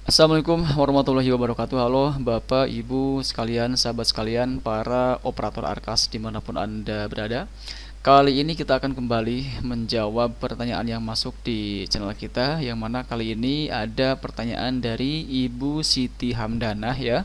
Assalamualaikum warahmatullahi wabarakatuh. Halo Bapak, Ibu sekalian, sahabat sekalian, para operator Arkas dimanapun Anda berada. Kali ini kita akan kembali menjawab pertanyaan yang masuk di channel kita, yang mana kali ini ada pertanyaan dari Ibu Siti Hamdanah ya.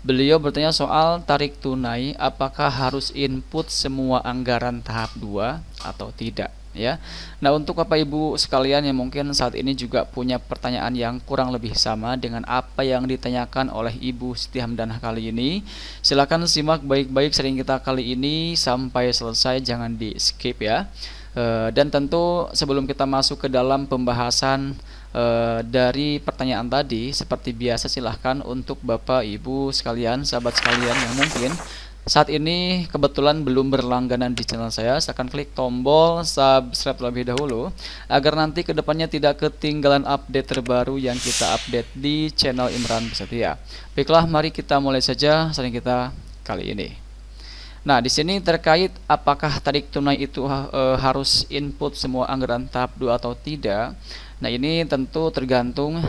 Beliau bertanya soal tarik tunai, apakah harus input semua anggaran tahap 2 atau tidak ya. Nah, untuk Bapak Ibu sekalian yang mungkin saat ini juga punya pertanyaan yang kurang lebih sama dengan apa yang ditanyakan oleh Ibu Siti Hamdanah kali ini, silakan simak baik-baik sharing kita kali ini sampai selesai, jangan di skip ya. Dan tentu sebelum kita masuk ke dalam pembahasan dari pertanyaan tadi, seperti biasa silahkan untuk Bapak Ibu sekalian, sahabat sekalian yang mungkin saat ini kebetulan belum berlangganan di channel saya, silahkan klik tombol subscribe terlebih dahulu agar nanti kedepannya tidak ketinggalan update terbaru yang kita update di channel Imran Pesetia. Baiklah, mari kita mulai saja sharing kita kali ini. Nah, di sini terkait apakah tarik tunai itu harus input semua anggaran tahap 2 atau tidak. Nah, ini tentu tergantung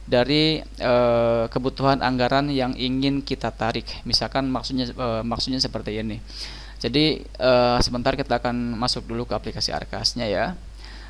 dari kebutuhan anggaran yang ingin kita tarik. Misalkan maksudnya seperti ini. Jadi sebentar kita akan masuk dulu ke aplikasi Arkasnya ya.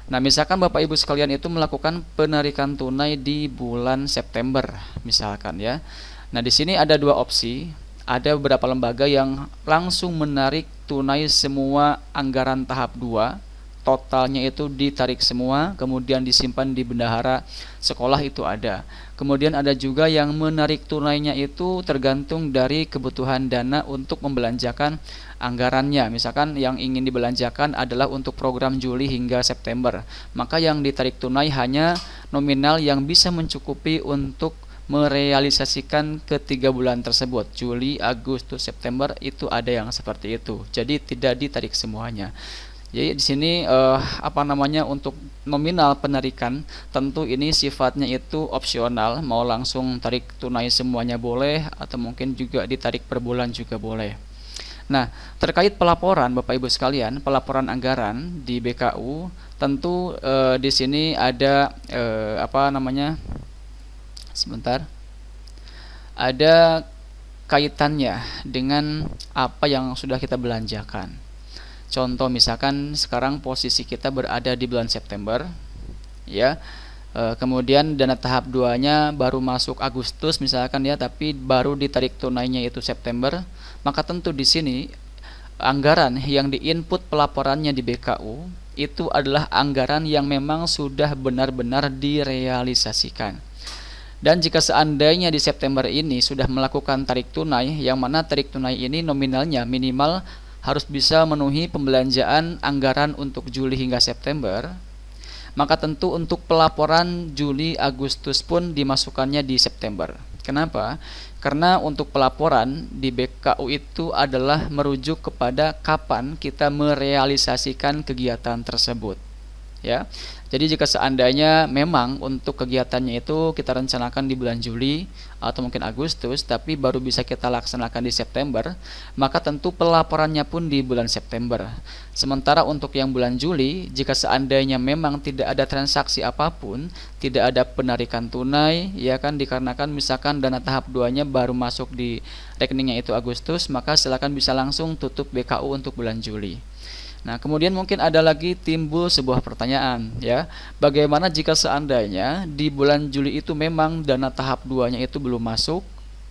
Nah, misalkan Bapak Ibu sekalian itu melakukan penarikan tunai di bulan September misalkan ya. Nah, di sini ada dua opsi. Ada beberapa lembaga yang langsung menarik tunai semua anggaran tahap 2, totalnya itu ditarik semua, kemudian disimpan di bendahara sekolah, itu ada. Kemudian ada juga yang menarik tunainya itu tergantung dari kebutuhan dana untuk membelanjakan anggarannya. Misalkan yang ingin dibelanjakan adalah untuk program Juli hingga September, maka yang ditarik tunai hanya nominal yang bisa mencukupi untuk merealisasikan ketiga bulan tersebut, Juli, Agustus, September, itu ada yang seperti itu. Jadi tidak ditarik semuanya. Jadi di sini untuk nominal penarikan tentu ini sifatnya itu opsional, mau langsung tarik tunai semuanya boleh atau mungkin juga ditarik per bulan juga boleh. Nah, terkait pelaporan Bapak Ibu sekalian, pelaporan anggaran di BKU tentu di sini ada sebentar, ada kaitannya dengan apa yang sudah kita belanjakan. Contoh misalkan sekarang posisi kita berada di bulan September ya, kemudian dana tahap 2 nya baru masuk Agustus misalkan ya, tapi baru ditarik tunainya itu September, maka tentu di sini anggaran yang diinput pelaporannya di BKU itu adalah anggaran yang memang sudah benar-benar direalisasikan. Dan jika seandainya di September ini sudah melakukan tarik tunai, yang mana tarik tunai ini nominalnya minimal harus bisa memenuhi pembelanjaan anggaran untuk Juli hingga September, maka tentu untuk pelaporan Juli, Agustus pun dimasukkannya di September. Kenapa? Karena untuk pelaporan di BKU itu adalah merujuk kepada kapan kita merealisasikan kegiatan tersebut. Ya. Jadi jika seandainya memang untuk kegiatannya itu kita rencanakan di bulan Juli atau mungkin Agustus, tapi baru bisa kita laksanakan di September, maka tentu pelaporannya pun di bulan September. Sementara untuk yang bulan Juli, jika seandainya memang tidak ada transaksi apapun, tidak ada penarikan tunai, ya kan, dikarenakan misalkan dana tahap 2-nya baru masuk di rekeningnya itu Agustus, maka silakan bisa langsung tutup BKU untuk bulan Juli. Nah, kemudian mungkin ada lagi timbul sebuah pertanyaan ya. Bagaimana jika seandainya di bulan Juli itu memang dana tahap 2-nya itu belum masuk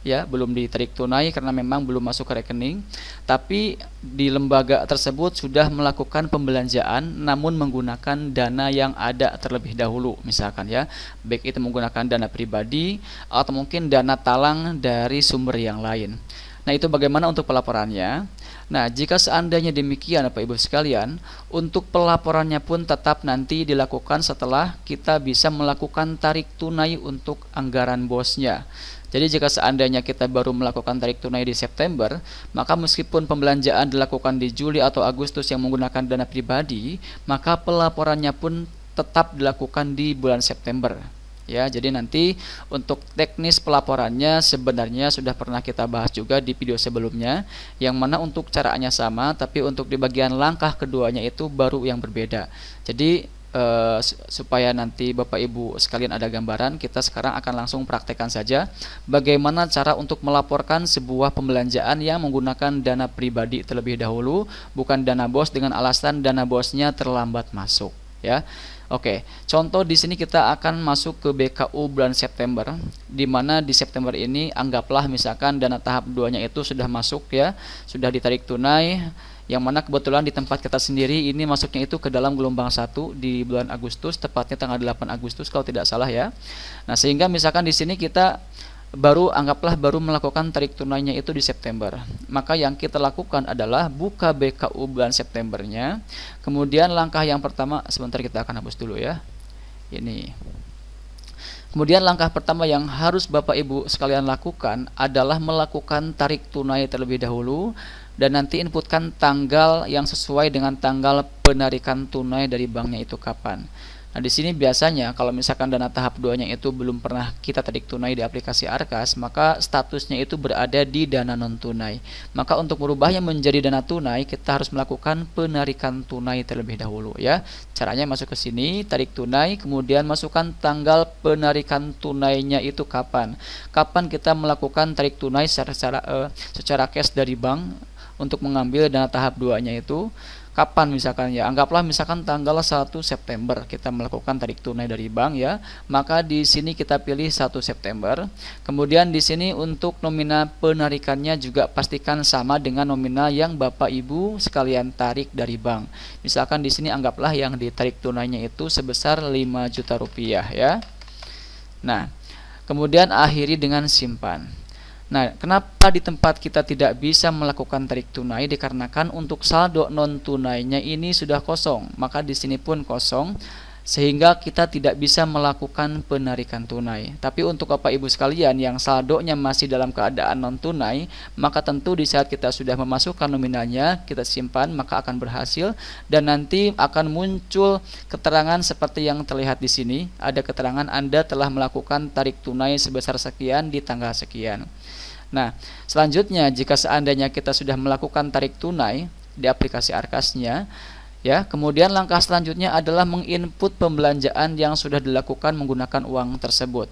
ya, belum ditarik tunai karena memang belum masuk ke rekening, tapi di lembaga tersebut sudah melakukan pembelanjaan namun menggunakan dana yang ada terlebih dahulu misalkan ya, baik itu menggunakan dana pribadi atau mungkin dana talang dari sumber yang lain. Nah, itu bagaimana untuk pelaporannya? Nah, jika seandainya demikian Bapak Ibu sekalian, untuk pelaporannya pun tetap nanti dilakukan setelah kita bisa melakukan tarik tunai untuk anggaran bosnya. Jadi jika seandainya kita baru melakukan tarik tunai di September, maka meskipun pembelanjaan dilakukan di Juli atau Agustus yang menggunakan dana pribadi, maka pelaporannya pun tetap dilakukan di bulan September. Ya, jadi nanti untuk teknis pelaporannya sebenarnya sudah pernah kita bahas juga di video sebelumnya, yang mana untuk caranya sama, tapi untuk di bagian langkah keduanya itu baru yang berbeda. Jadi supaya nanti Bapak Ibu sekalian ada gambaran, kita sekarang akan langsung praktekkan saja bagaimana cara untuk melaporkan sebuah pembelanjaan yang menggunakan dana pribadi terlebih dahulu, bukan dana bos, dengan alasan dana bosnya terlambat masuk, ya. Oke, contoh di sini kita akan masuk ke BKU bulan September, di mana di September ini anggaplah misalkan dana tahap 2-nya itu sudah masuk, ya, sudah ditarik tunai, yang mana kebetulan di tempat kita sendiri ini masuknya itu ke dalam gelombang 1 di bulan Agustus, tepatnya tanggal 8 Agustus kalau tidak salah, ya. Nah, sehingga misalkan di sini kita anggaplah baru melakukan tarik tunainya itu di September. Maka yang kita lakukan adalah buka BKU bulan Septembernya. Kemudian langkah yang pertama, sebentar kita akan hapus dulu, ya. Ini. Kemudian langkah pertama yang harus Bapak Ibu sekalian lakukan adalah melakukan tarik tunai terlebih dahulu, dan nanti inputkan tanggal yang sesuai dengan tanggal penarikan tunai dari banknya itu kapan. Nah, di sini biasanya kalau misalkan dana tahap 2-nya itu belum pernah kita tarik tunai di aplikasi Arkas, maka statusnya itu berada di dana non tunai. Maka untuk merubahnya menjadi dana tunai, kita harus melakukan penarikan tunai terlebih dahulu, ya. Caranya masuk ke sini, tarik tunai, kemudian masukkan tanggal penarikan tunainya itu kapan. Kapan kita melakukan tarik tunai secara cash dari bank untuk mengambil dana tahap 2-nya itu. Kapan misalkan, ya, anggaplah misalkan tanggal 1 September kita melakukan tarik tunai dari bank, ya. Maka di sini kita pilih 1 September. Kemudian di sini untuk nomina penarikannya juga pastikan sama dengan nomina yang Bapak Ibu sekalian tarik dari bank. Misalkan di sini anggaplah yang ditarik tunainya itu sebesar 5 juta rupiah, ya. Nah, kemudian akhiri dengan simpan. Nah, kenapa di tempat kita tidak bisa melakukan tarik tunai? Dikarenakan untuk saldo non tunainya ini sudah kosong, maka di sini pun kosong, sehingga kita tidak bisa melakukan penarikan tunai. Tapi untuk Bapak Ibu sekalian yang saldonya masih dalam keadaan non tunai, maka tentu di saat kita sudah memasukkan nominalnya, kita simpan, maka akan berhasil, dan nanti akan muncul keterangan seperti yang terlihat di sini. Ada keterangan Anda telah melakukan tarik tunai sebesar sekian di tanggal sekian. Nah, selanjutnya jika seandainya kita sudah melakukan tarik tunai di aplikasi Arkasnya, ya, kemudian langkah selanjutnya adalah menginput pembelanjaan yang sudah dilakukan menggunakan uang tersebut.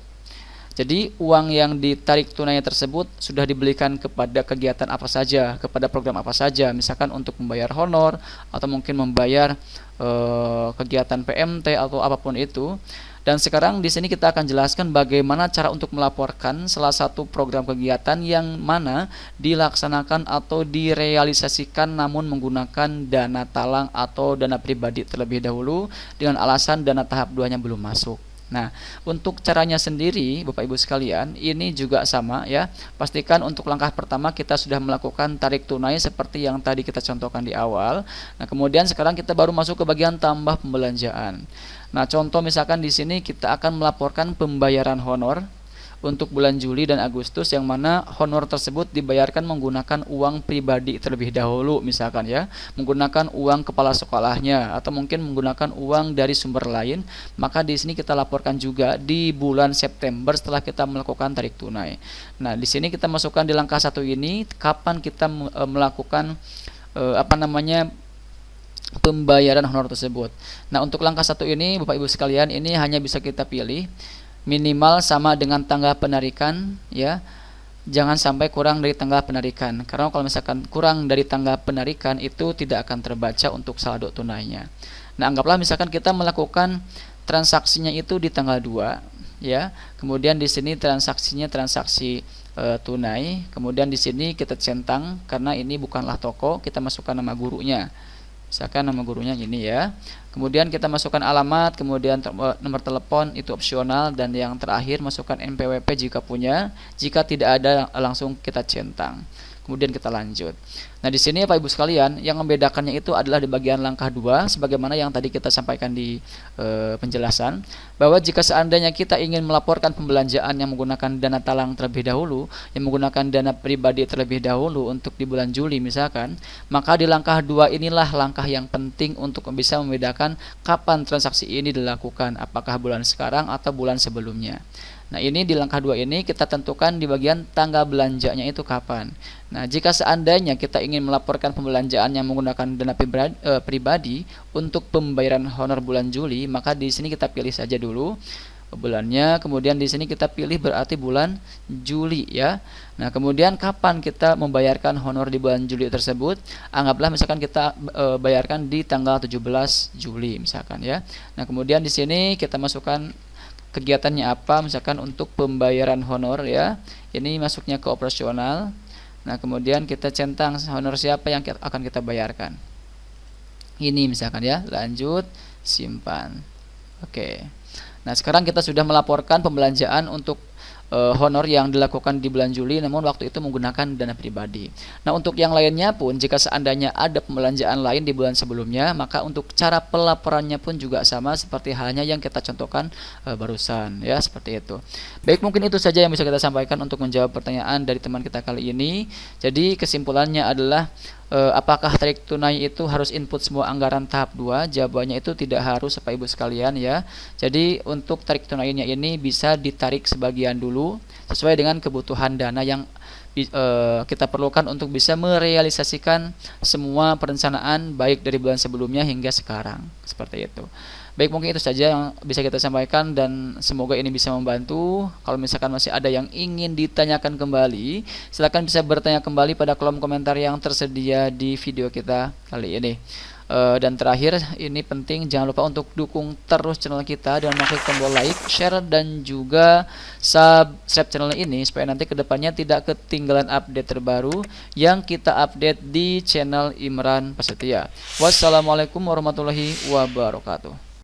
Jadi uang yang ditarik tunainya tersebut sudah dibelikan kepada kegiatan apa saja, kepada program apa saja, misalkan untuk membayar honor atau mungkin membayar kegiatan PMT atau apapun itu. Dan sekarang di sini kita akan jelaskan bagaimana cara untuk melaporkan salah satu program kegiatan yang mana dilaksanakan atau direalisasikan namun menggunakan dana talang atau dana pribadi terlebih dahulu dengan alasan dana tahap 2-nya belum masuk. Nah, untuk caranya sendiri Bapak Ibu sekalian, ini juga sama, ya. Pastikan untuk langkah pertama kita sudah melakukan tarik tunai seperti yang tadi kita contohkan di awal. Nah, kemudian sekarang kita baru masuk ke bagian tambah pembelanjaan. Nah, contoh misalkan di sini kita akan melaporkan pembayaran honor untuk bulan Juli dan Agustus, yang mana honor tersebut dibayarkan menggunakan uang pribadi terlebih dahulu, misalkan, ya, menggunakan uang kepala sekolahnya atau mungkin menggunakan uang dari sumber lain. Maka di sini kita laporkan juga di bulan September setelah kita melakukan tarik tunai. Nah, di sini kita masukkan di langkah 1 ini kapan kita melakukan pembayaran honor tersebut. Nah, untuk langkah 1 ini Bapak Ibu sekalian, ini hanya bisa kita pilih minimal sama dengan tanggal penarikan, ya. Jangan sampai kurang dari tanggal penarikan, karena kalau misalkan kurang dari tanggal penarikan itu tidak akan terbaca untuk saldo tunainya. Nah, anggaplah misalkan kita melakukan transaksinya itu di tanggal 2, ya. Kemudian di sini transaksinya transaksi tunai, kemudian di sini kita centang karena ini bukanlah toko, kita masukkan nama gurunya. Misalkan nama gurunya ini, ya. Kemudian kita masukkan alamat, kemudian nomor telepon itu opsional, dan yang terakhir masukkan NPWP jika punya. Jika tidak ada langsung kita centang. Kemudian kita lanjut. Nah, di sini Bapak Ibu sekalian, yang membedakannya itu adalah di bagian langkah 2, sebagaimana yang tadi kita sampaikan di penjelasan, bahwa jika seandainya kita ingin melaporkan pembelanjaan yang menggunakan dana talang terlebih dahulu, yang menggunakan dana pribadi terlebih dahulu untuk di bulan Juli misalkan, maka di langkah 2 inilah langkah yang penting untuk bisa membedakan kapan transaksi ini dilakukan, apakah bulan sekarang atau bulan sebelumnya. Nah, ini di langkah 2 ini kita tentukan di bagian tanggal belanjanya itu kapan. Nah, jika seandainya kita ingin ingin melaporkan pembelanjaan yang menggunakan dana pribadi untuk pembayaran honor bulan Juli, maka di sini kita pilih saja dulu bulannya, kemudian di sini kita pilih berarti bulan Juli ya. Nah, kemudian kapan kita membayarkan honor di bulan Juli tersebut? Anggaplah misalkan kita bayarkan di tanggal 17 Juli misalkan ya. Nah, kemudian di sini kita masukkan kegiatannya apa, misalkan untuk pembayaran honor ya. Ini masuknya ke operasional. Nah, kemudian kita centang honor siapa yang akan kita bayarkan. Ini misalkan ya, lanjut, simpan. Oke. Nah, sekarang kita sudah melaporkan pembelanjaan untuk honor yang dilakukan di bulan Juli, namun waktu itu menggunakan dana pribadi. Nah, untuk yang lainnya pun, jika seandainya ada pembelanjaan lain di bulan sebelumnya, maka untuk cara pelaporannya pun juga sama seperti halnya yang kita contohkan barusan ya, seperti itu. Baik, mungkin itu saja yang bisa kita sampaikan untuk menjawab pertanyaan dari teman kita kali ini. Jadi kesimpulannya adalah apakah tarik tunai itu harus input semua anggaran tahap 2? Jawabannya itu tidak harus Bapak Ibu sekalian ya. Jadi untuk tarik tunainya ini bisa ditarik sebagian dulu sesuai dengan kebutuhan dana yang kita perlukan untuk bisa merealisasikan semua perencanaan baik dari bulan sebelumnya hingga sekarang. Seperti itu. Baik, mungkin itu saja yang bisa kita sampaikan dan semoga ini bisa membantu. Kalau misalkan masih ada yang ingin ditanyakan kembali, silakan bisa bertanya kembali pada kolom komentar yang tersedia di video kita kali ini. Dan terakhir, ini penting, jangan lupa untuk dukung terus channel kita dengan mengklik tombol like, share, dan juga subscribe channel ini supaya nanti kedepannya tidak ketinggalan update terbaru yang kita update di channel Imran Prasetya. Wassalamualaikum warahmatullahi wabarakatuh.